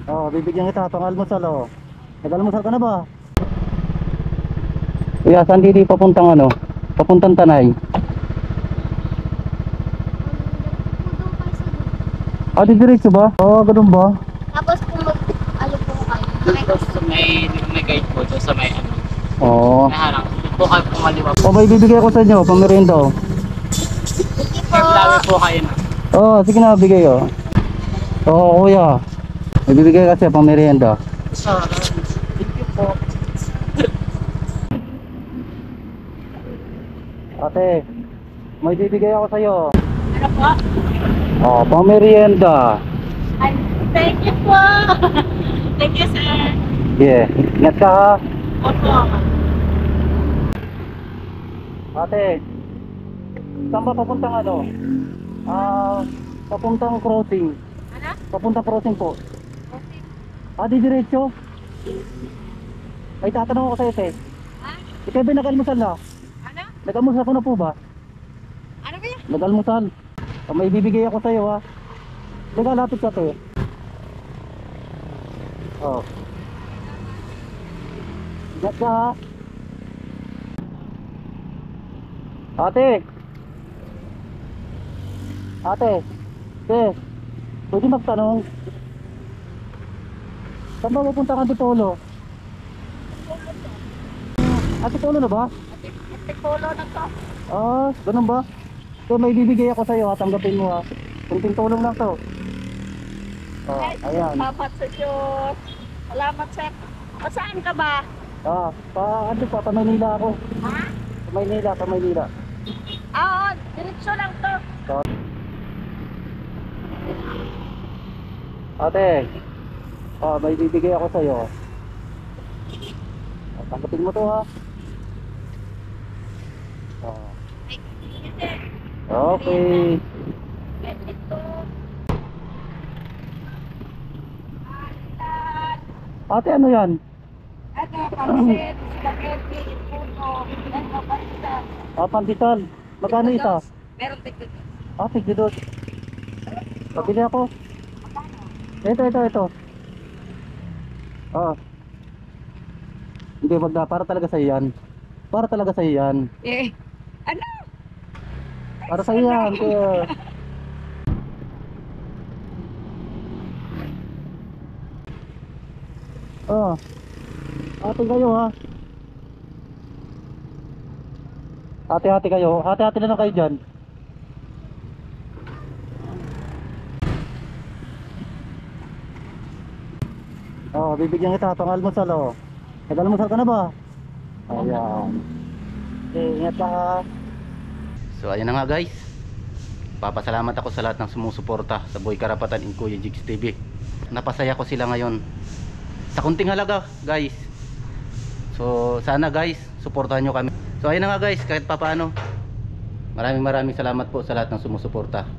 Oh, bibigyan kita pang almusal oh. Nag-almusal ka na ba? Kuya, saan dito papuntang ano? Papuntang Tanay. Ah, di diretso ba? Oo, ganun ba? Tapos kung ano po kayo, Tapos may guide po doon sa may ano. Oo. Naharang. Doon po kayo pumaliwa po. Oh, may bibigay ko sa inyo, pang merienda oh. sige po. May vlogger po kayo na. Oo, sige na, bigay oh. Oo, kuya. May bibigay kasi pang merienda. Thank you po. Ate, may bibigay ako sa iyo. Ano po? Oh, pang merienda. Ay, thank you po. Thank you, sir. Yeah, ingat ka ha. Opo. Ate, saan ba papuntang ano? Papuntang crossing. Ano? Papuntang crossing po. Okay. Ah, di diretso? Ay, tatanong ako sa'yo, te. Ha? Ikaw ba nag-almusal na? Ano? Nag-almusal ko na po ba? Ano ba yan? Nag-almusal. Oh, may bibigay ako sa'yo, ha. Teka, lapit ka, te. Oh. Ingat ka, ha. Ate. Ate. Te. Pwede magtanong. Saan ba pupunta ka, Antipolo? Antipolo na ba? Antipolo na to. Ah, ganun ba? So may bibigay ako sa'yo ha, tanggapin mo ha. Kunting tulong lang to. Oh, ayan. Salamat sa Diyos. Salamat, sir. O saan ka ba? Ah, ano pa, pa Maynila ako. Ha? Pa Maynila. Oo, diretso lang to. So, ate, may bibigay ako sa'yo. Tanggapin mo to ha. Oh, Ay, sige, sir. okay. Ito. Ate, ano yan? Ano, pansit, spaghetti, puno, ano, pansit. Ah, pandesal. Magkano isa? Meron tigil. Ah, tigidot. Pabili ako. Ito. Ah. Hindi, wag na. Para talaga sa'yo yan. Para talaga sa'yo yan. Eh, ano? Para sa'yo yan. Kaya... Ah. Ate kayo ha. Hati-hati kayo. Hati-hati na lang kayo dyan. Oh, bibigyan kita pang almusal oh. Nag-almusal ka na ba? Ayan. Okay, ingat ka ha. So ayan na nga guys. Papasalamat ako sa lahat ng sumusuporta sa Boy Karapatan in Kuya Jigs TV. Napasaya ko sila ngayon sa kunting halaga guys. So sana guys, suportahan nyo kami. So ayun na nga guys, kahit papaano. Maraming salamat po sa lahat ng sumusuporta.